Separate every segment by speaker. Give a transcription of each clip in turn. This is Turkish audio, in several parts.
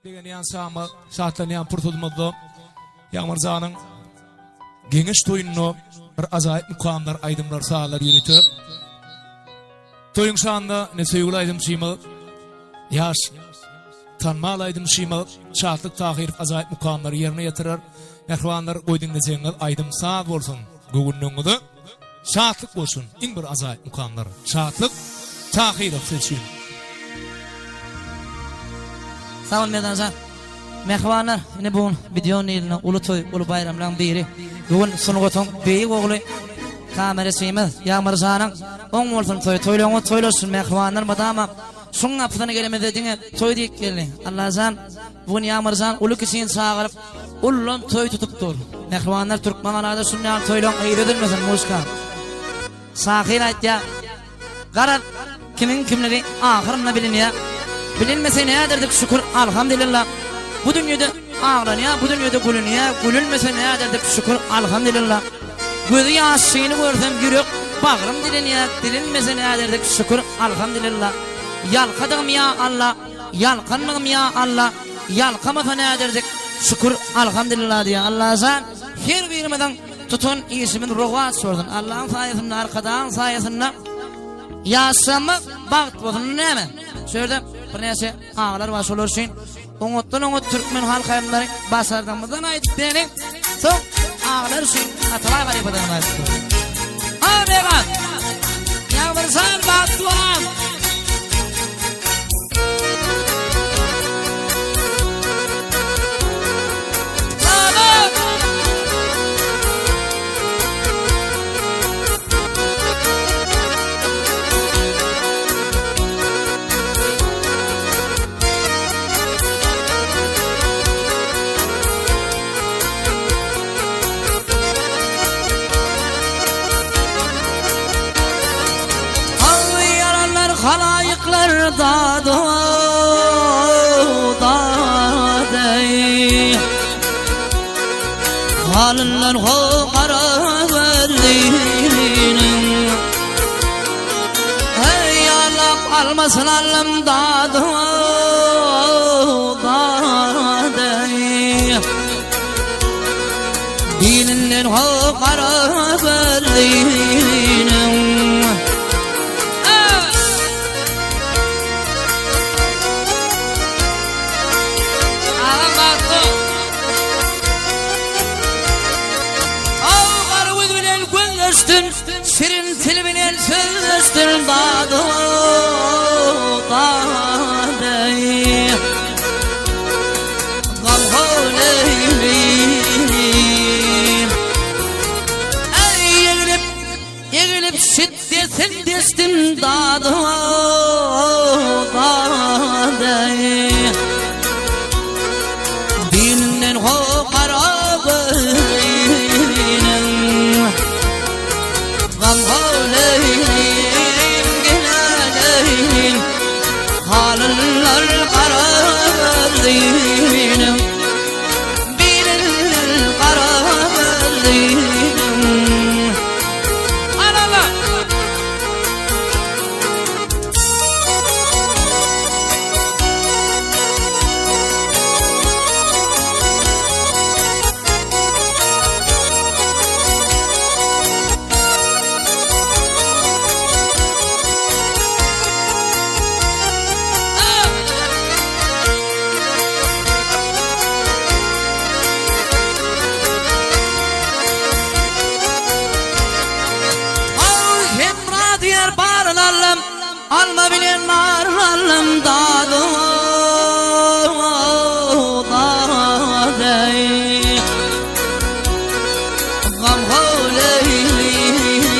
Speaker 1: degen yansama şahtlanan purtulmadı. Yağmurzanın geniş toyununu bir azayip mukamlar, aydımlar, sağlar yürütüp toyun şanında ne sevgili aydım şimal yaş tanmal aydım şimal şahtlık tahir azayip mukamları yerine yatırır. Yahvanlar koydun cengal aydım sağ olsun. Güvünün de şahtlık olsun. İn bir azayip mukamlar. Şahtlık tahir etsin.
Speaker 2: Sağ ol Medancan. Mehvanlar, yine bugün videonun eline ulu toy, ulu bayramdan biri. Bugün sunuğutun beyi oğlu kamerasıyımız Yağmurzanın 10 olsun toyluğunu toylasın mehvanlar madama şunun aptana gelemedi dine toy deyip geldi. Allah'ın bugün Yağmurzan ulu kişinin sağırıp ullun toy tutup dur. Mehvanlar Türkmen alada sunnayan toyluğun eğredilmesin muska. Sahil ayet ya. Karar kimin kimleri ahırına biliniyor. Bilinmese ne ederdik şükür elhamdülillah. Bu dünyada ağlanıyor, bu dünyada gülünüyor. Gülünmese ne ederdik şükür elhamdülillah. Gözü yaşını görsem yürek bağrım diliniyor. Dilinmese ne ederdik şükür elhamdülillah. Yalkadım ya Allah, yalkanmadım ya Allah. Yalkamasa ne ederdik şükür elhamdülillah diye. Allah'a her birmeden tutun ismin ruhat sordun. Allah'ın sayesinde, arkadan sayesinde yaşamak bakt olsun ne mi? Söyledim. Bir neyse ağlar baş olursun. Umutlu Türkmen halkayımları basardığımızdan ait benim çok ağlarsın. Atılay var yapıdığını ait. Amegan Yağmurzan Batuhan halayıklar dağda dey halınlar ho kara verdiğinin hey alap almasın alım dağda dey dininler ho kara verdiğinin şirin tilbinen sözleştin dağda dey gamho leylim ey yegilip şiddetin destim dağda dey dininden ho karabeynin halınlar kararlıyım bilin kararlıyım alala alma bilen maralım dağda dey gamho leylim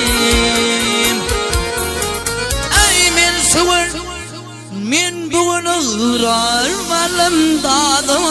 Speaker 2: ey men suvar men bugün ırar malım dağda